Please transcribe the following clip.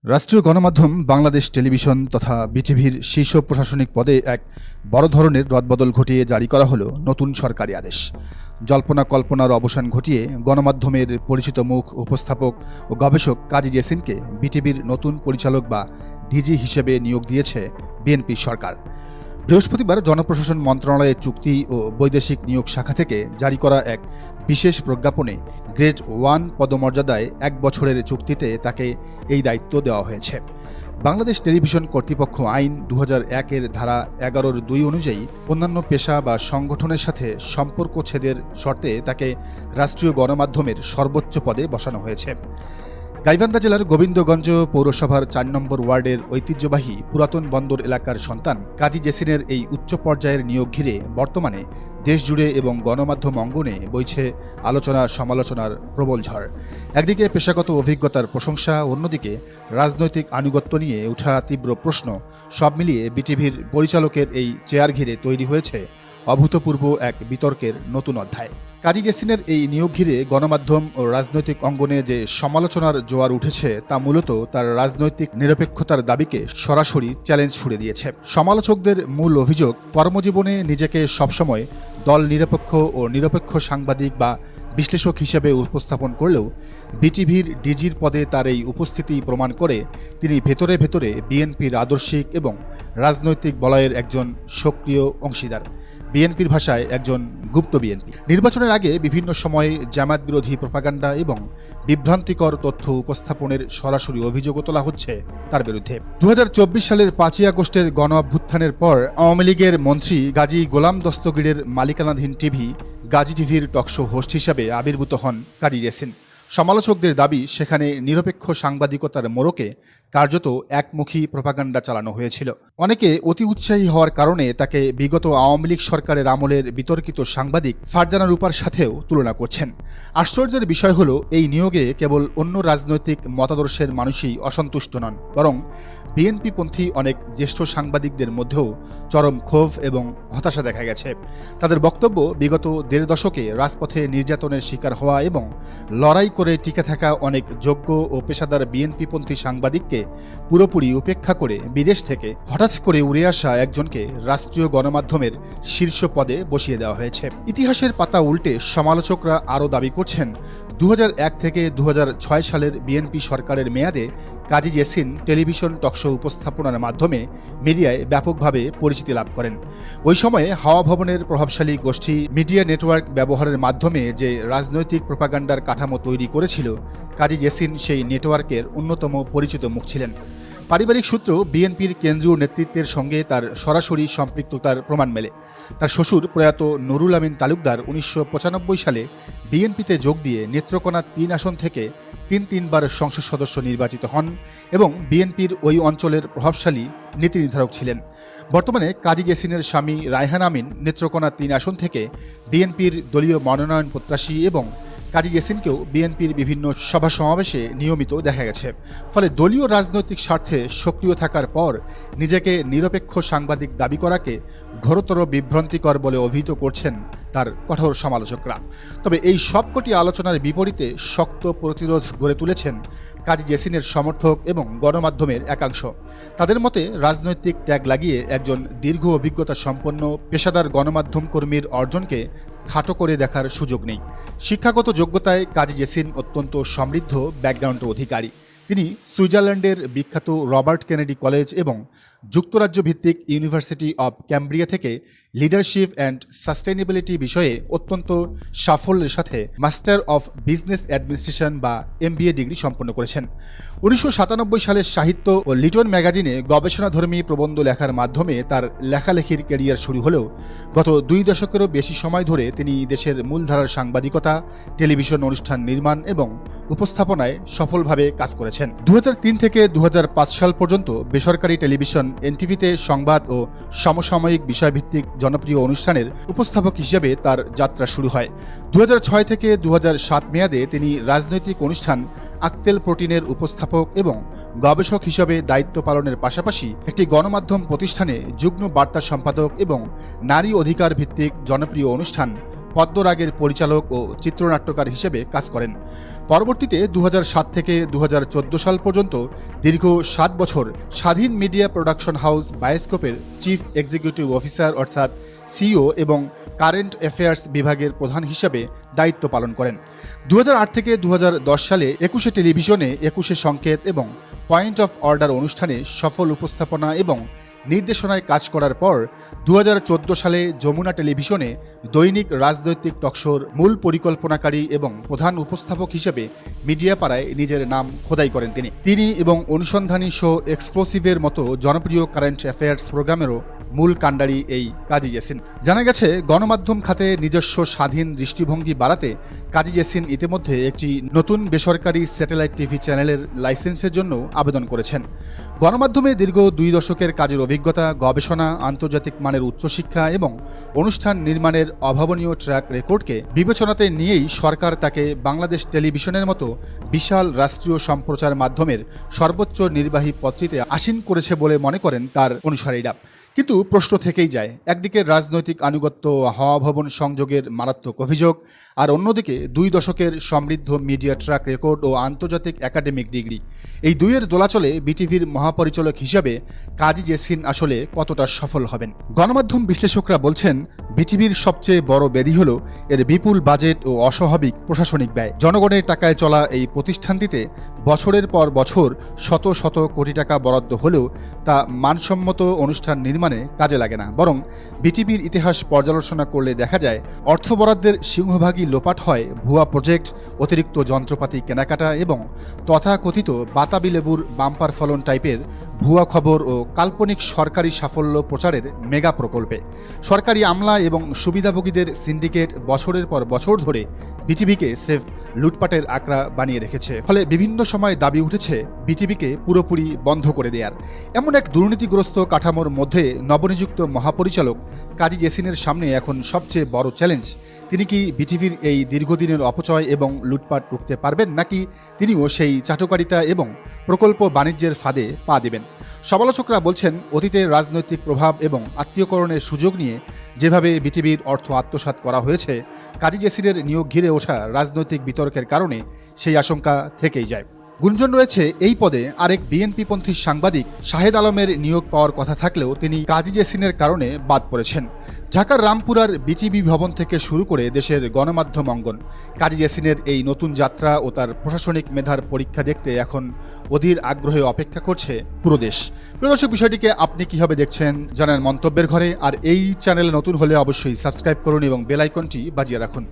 রাষ্ট্রীয় গণমাধ্যম বাংলাদেশ টেলিভিশন তথা বিটিভির শীর্ষ প্রশাসনিক পদে এক বড় ধরনের রদবদল ঘটিয়ে জারি করা হলো নতুন সরকারি আদেশ। জল্পনা কল্পনার অবসান ঘটিয়ে গণমাধ্যমের পরিচিত মুখ উপস্থাপক ও গবেষক কাজী জেসিনকে বিটিভির নতুন পরিচালক বা ডিজি হিসেবে নিয়োগ দিয়েছে বিএনপি সরকার। বৃহস্পতিবার জনপ্রশাসন মন্ত্রণালয়ের চুক্তি ও বৈদেশিক নিয়োগ শাখা থেকে জারি করা এক বিশেষ প্রজ্ঞাপনে গ্রেড 1 পদমর্যাদায় 1 বছরের চুক্তিতে তাকে এই দায়িত্ব দেওয়া হয়েছে। বাংলাদেশ টেলিভিশন কর্তৃপক্ষ আইন 2001-এর ধারা 11(2) অনুযায়ী অন্যান্য পেশা বা সংগঠনের সাথে সম্পর্কচ্ছেদের শর্তে তাকে রাষ্ট্রীয় গণমাধ্যমের সর্বোচ্চ পদে বসানো হয়েছে। গাইবান্ধা জেলার গোবিন্দগঞ্জ পৌরসভার 4 নম্বর ওয়ার্ডের ঐতিহ্যবাহী পুরাতন বন্দর এলাকার সন্তান কাজী জেসিনের এই উচ্চ পর্যায়ের নিয়োগ ঘিরে বর্তমানে দেশজুড়ে এবং গণমাধ্যম অঙ্গনে বইছে আলোচনা সমালোচনার প্রবল ঝড়। একদিকে পেশাগত অভিজ্ঞতার প্রশংসা, অন্যদিকে রাজনৈতিক আনুগত্য নিয়ে ওঠা তীব্র প্রশ্ন, সব মিলিয়ে বিটিভির পরিচালকের এই চেয়ার ঘিরে তৈরি হয়েছে অভূতপূর্ব এক বিতর্কের নতুন অধ্যায়। কাজী জেসিনের এই নিয়োগ ঘিরে গণমাধ্যম ও রাজনৈতিক অঙ্গনে যে সমালোচনার জোয়ার উঠেছে তা মূলত তার রাজনৈতিক নিরপেক্ষতার দাবিকে সরাসরি চ্যালেঞ্জ ছুড়ে দিয়েছে। সমালোচকদের মূল অভিযোগ, কর্মজীবনে নিজেকে সবসময় দল নিরপেক্ষ ও নিরপেক্ষ সাংবাদিক বা বিশ্লেষক হিসেবে উপস্থাপন করলেও বিটিভির ডিজির পদে তার এই উপস্থিতি প্রমাণ করে তিনি ভেতরে ভেতরে বিএনপির আদর্শিক এবং রাজনৈতিক বলয়ের একজন সক্রিয় অংশীদার। বিএনপির ভাষায় একজন গুপ্ত বিএনপি। নির্বাচনের আগে বিভিন্ন সময়ে জামায়াত বিরোধী প্রপাগান্ডা এবং বিভ্রান্তিকর তথ্য উপস্থাপনের সরাসরি অভিযোগও তোলা হচ্ছে তার বিরুদ্ধে। 2024 সালের 5ই আগস্টের গণ অভ্যুত্থানের পর আওয়ামী লীগের মন্ত্রী গাজী গোলাম দস্তগীরের মালিকানাধীন টিভি গাজী টিভির টকশো হোস্ট হিসাবে আবির্ভূত হন কাজী জেসিন। সমালোচকদের দাবি, সেখানে নিরপেক্ষ সাংবাদিকতার মোড়কে কার্যত একমুখী প্রপাগান্ডা চালানো হয়েছিল। অনেকে অতি উৎসাহী হওয়ার কারণে তাকে বিগত আওয়ামী লীগ সরকারের আমলের বিতর্কিত সাংবাদিক ফারজানা রূপার সাথেও তুলনা করছেন। আশ্চর্যের বিষয় হলো, এই নিয়োগে কেবল অন্য রাজনৈতিক মতাদর্শের মানুষই অসন্তুষ্ট নন, বরং বিএনপিপন্থী অনেক জ্যেষ্ঠ সাংবাদিকদের মধ্যেও চরম ক্ষোভ এবং হতাশা দেখা গেছে। তাদের বক্তব্য, বিগত 1.5 দশকে রাজপথে নির্যাতনের শিকার হওয়া এবং লড়াই করে টিকে থাকা অনেক যোগ্য ও পেশাদার বিএনপিপন্থী সাংবাদিককে পুরোপুরি উপেক্ষা করে বিদেশ থেকে হঠাৎ করে উড়ে আসা একজনকে রাষ্ট্রীয় গণমাধ্যমের শীর্ষ পদে বসিয়ে দেওয়া হয়েছে। ইতিহাসের পাতা উল্টে সমালোচকরা আরও দাবি করছেন, 2001 থেকে 2006 সালের বিএনপি সরকারের মেয়াদে কাজী জেসিন টেলিভিশন টকশো উপস্থাপনার মাধ্যমে মিডিয়ায় ব্যাপকভাবে পরিচিতি লাভ করেন। ওই সময়ে হাওয়া ভবনের প্রভাবশালী গোষ্ঠী মিডিয়া নেটওয়ার্ক ব্যবহারের মাধ্যমে যে রাজনৈতিক প্রপাগান্ডার কাঠামো তৈরি করেছিল, কাজী জেসিন সেই নেটওয়ার্কের অন্যতম পরিচিত মুখ ছিলেন। পারিবারিক সূত্র, বিএনপির কেন্দ্রীয় নেতৃত্বের সঙ্গে তার সরাসরি সম্পৃক্ততার প্রমাণ মেলে। তার শ্বশুর প্রয়াত নুরুল আমিন তালুকদার 1995 সালে বিএনপিতে যোগ দিয়ে নেত্রকোনা 3 আসন থেকে 3বার সংসদ সদস্য নির্বাচিত হন এবং বিএনপির ওই অঞ্চলের প্রভাবশালী নীতি নির্ধারক ছিলেন। বর্তমানে কাজী জেসিনের স্বামী রায়হান আমিন নেত্রকোনা 3 আসন থেকে বিএনপির দলীয় মনোনয়ন প্রত্যাশী এবং কাজী জেসিনকেও বিএনপির বিভিন্ন সভা সমাবেশে নিয়মিত দেখা গেছে। ফলে দলীয় রাজনৈতিক স্বার্থে সক্রিয় থাকার পর নিজেকে নিরপেক্ষ সাংবাদিক দাবি করাকে ঘোরতর বিভ্রান্তিকর বলে অভিহিত করছেন তার কঠোর সমালোচকরা। তবে এই সবকটি আলোচনার বিপরীতে শক্ত প্রতিরোধ গড়ে তুলেছেন কাজী জেসিনের সমর্থক এবং গণমাধ্যমের একাংশ। তাদের মতে, রাজনৈতিক ট্যাগ লাগিয়ে একজন দীর্ঘ অভিজ্ঞতা সম্পন্ন পেশাদার গণমাধ্যম কর্মীর অর্জনকে খাটো করে দেখার সুযোগ নেই। শিক্ষাগত যোগ্যতায় কাজী জেসিন অত্যন্ত সমৃদ্ধ ব্যাকগ্রাউন্ডের অধিকারী। তিনি সুইজারল্যান্ডের বিখ্যাত রবার্ট কেনেডি কলেজ এবং যুক্তরাজ্য ভিত্তিক ইউনিভার্সিটি অব ক্যামব্রিয়া থেকে লিডারশিপ অ্যান্ড সাস্টেইনেবিলিটি বিষয়ে অত্যন্ত সাফল্যের সাথে মাস্টার অফ বিজনেস অ্যাডমিনিস্ট্রেশন বা MBA ডিগ্রি সম্পন্ন করেছেন। 1997 সালের সাহিত্য ও লিটন ম্যাগাজিনে গবেষণাধর্মী প্রবন্ধ লেখার মাধ্যমে তার লেখালেখির ক্যারিয়ার শুরু হলেও গত 2 দশকেরও বেশি সময় ধরে তিনি দেশের মূলধারার সাংবাদিকতা, টেলিভিশন অনুষ্ঠান নির্মাণ এবং উপস্থাপনায় সফলভাবে কাজ করেছেন। 2003 থেকে 2005 সাল পর্যন্ত বেসরকারি টেলিভিশন এনটিভিতে সংবাদ ও সমসাময়িক বিষয়ভিত্তিক জনপ্রিয় অনুষ্ঠানের উপস্থাপক হিসেবে তার যাত্রা শুরু হয়। 2006 থেকে 2007 মেয়াদে তিনি রাজনৈতিক অনুষ্ঠান আক্তেল প্রোটিনের উপস্থাপক এবং গবেষক হিসেবে দায়িত্ব পালনের পাশাপাশি একটি গণমাধ্যম প্রতিষ্ঠানে যুগ্ম বার্তা সম্পাদক এবং নারী অধিকার ভিত্তিক জনপ্রিয় অনুষ্ঠান পদ্মরাগের পরিচালক ও চিত্রনাট্যকার হিসেবে কাজ করেন। পরবর্তীতে 2007 থেকে 2014 সাল পর্যন্ত দীর্ঘ 7 বছর স্বাধীন মিডিয়া প্রোডাকশন হাউস বায়োস্কোপের চিফ এক্সিকিউটিভ অফিসার অর্থাৎ সিইও এবং কারেন্ট অ্যাফেয়ার্স বিভাগের প্রধান হিসেবে দায়িত্ব পালন করেন। 2008 থেকে 2010 সালে 21 টেলিভিশনে 21 সংকেত এবং পয়েন্ট অফ অর্ডার অনুষ্ঠানে সফল উপস্থাপনা এবং নির্দেশনায় কাজ করার পর 2014 সালে যমুনা টেলিভিশনে দৈনিক রাজনৈতিক টকশোর মূল পরিকল্পনাকারী এবং প্রধান উপস্থাপক হিসেবে মিডিয়া পাড়ায় নিজের নাম খোদাই করেন তিনি এবং অনুসন্ধানী শো এক্সপ্লোসিভের মতো জনপ্রিয় কারেন্ট অ্যাফেয়ার্স প্রোগ্রামেরও মূল কাণ্ডারি এই কাজী জেসিন। জানা গেছে গণমাধ্যম খাতে নিজস্ব স্বাধীন দৃষ্টিভঙ্গি বাড়াতে কাজী জেসিন ইতিমধ্যে একটি নতুন বেসরকারি স্যাটেলাইট টিভি চ্যানেলের লাইসেন্সের জন্য আবেদন করেছেন। গণমাধ্যমে দীর্ঘ 2 দশকের কাজের অভিজ্ঞতা, গবেষণা, আন্তর্জাতিক মানের উচ্চশিক্ষা এবং অনুষ্ঠান নির্মাণের অভাবনীয় ট্র্যাক রেকর্ডকে বিবেচনাতে নিয়েই সরকার তাকে বাংলাদেশ টেলিভিশনের মতো বিশাল রাষ্ট্রীয় সম্প্রচার মাধ্যমের সর্বোচ্চ নির্বাহী পদটিতে আসীন করেছে বলে মনে করেন তার অনুসারীরা। কিন্তু প্রশ্ন থেকেই যায়, একদিকে রাজনৈতিক আনুগত্য, হাওয়া ভবন সংযোগের মারাত্মক অভিযোগ, আর অন্যদিকে 2 দশকের সমৃদ্ধ মিডিয়া ট্র্যাক রেকর্ড ও আন্তর্জাতিক একাডেমিক ডিগ্রি। এই দুইয়ের দোলাচলে বিটিভির মহাপরিচালক হিসাবে কাজী জেসিন আসলে কতটা সফল হবেন? গণমাধ্যম বিশ্লেষকরা বলছেন, বিটিভির সবচেয়ে বড় ব্যাধি হল এর বিপুল বাজেট ও অস্বাভাবিক প্রশাসনিক ব্যয়। জনগণের টাকায় চলা এই প্রতিষ্ঠানটিতে বছরের পর বছর শত শত কোটি টাকা বরাদ্দ হলেও তা মানসম্মত অনুষ্ঠান নির্মাণে কাজে লাগে না। বরং বিটিভির ইতিহাস পর্যালোচনা করলে দেখা যায়, অর্থ বরাদ্দের সিংহভাগই লোপাট হয় ভুয়া প্রজেক্ট, অতিরিক্ত যন্ত্রপাতি কেনাকাটা এবং তথাকথিত বাতাবি লেবুর বাম্পার ফলন টাইপের ভুয়া খবর ও কাল্পনিক সরকারি সাফল্য প্রচারের মেগা প্রকল্পে। সরকারি আমলা এবং সুবিধাভোগীদের সিন্ডিকেট বছরের পর বছর ধরে বিটিভিকে স্রেফ লুটপাটের আঁকড়া বানিয়ে রেখেছে। ফলে বিভিন্ন সময় দাবি উঠেছে বিটিভিকে পুরোপুরি বন্ধ করে দেওয়ার। এমন এক দুর্নীতিগ্রস্ত কাঠামোর মধ্যে নবনিযুক্ত মহাপরিচালক কাজী জেসিনের সামনে এখন সবচেয়ে বড় চ্যালেঞ্জ, তিনি কি বিটিভির এই দীর্ঘদিনের অপচয় এবং লুটপাট রুখতে পারবেন, নাকি তিনিও সেই চাটুকারিতা এবং প্রকল্প বাণিজ্যের ফাঁদে পা দেবেন? সমালোচকরা বলছেন, অতীতের রাজনৈতিক প্রভাব এবং আত্মীয়করণের সুযোগ নিয়ে যেভাবে বিটিভির অর্থ আত্মসাৎ করা হয়েছে, কাজী জেসিনের নিয়োগ ঘিরে ওঠা রাজনৈতিক বিতর্কের কারণে সেই আশঙ্কা থেকেই যায়। গুঞ্জন রয়েছে এই পদে আরেক বিএনপিপন্থী সাংবাদিক শাহেদ আলমের নিয়োগ পাওয়ার কথা থাকলেও তিনি কাজী জেসিনের কারণে বাদ পড়েছেন। ঢাকার রামপুরার বিটিভি ভবন থেকে শুরু করে দেশের গণমাধ্যম অঙ্গন, কাজী জেসিনের এই নতুন যাত্রা ও তার প্রশাসনিক মেধার পরীক্ষা দেখতে এখন অধীর আগ্রহে অপেক্ষা করছে পুরো দেশ। প্রিয় দর্শক, বিষয়টিকে আপনি কিভাবে দেখছেন জানান মন্তব্যের ঘরে। আর এই চ্যানেলে নতুন হলে অবশ্যই সাবস্ক্রাইব করুন এবং বেল আইকনটি বাজিয়ে রাখুন।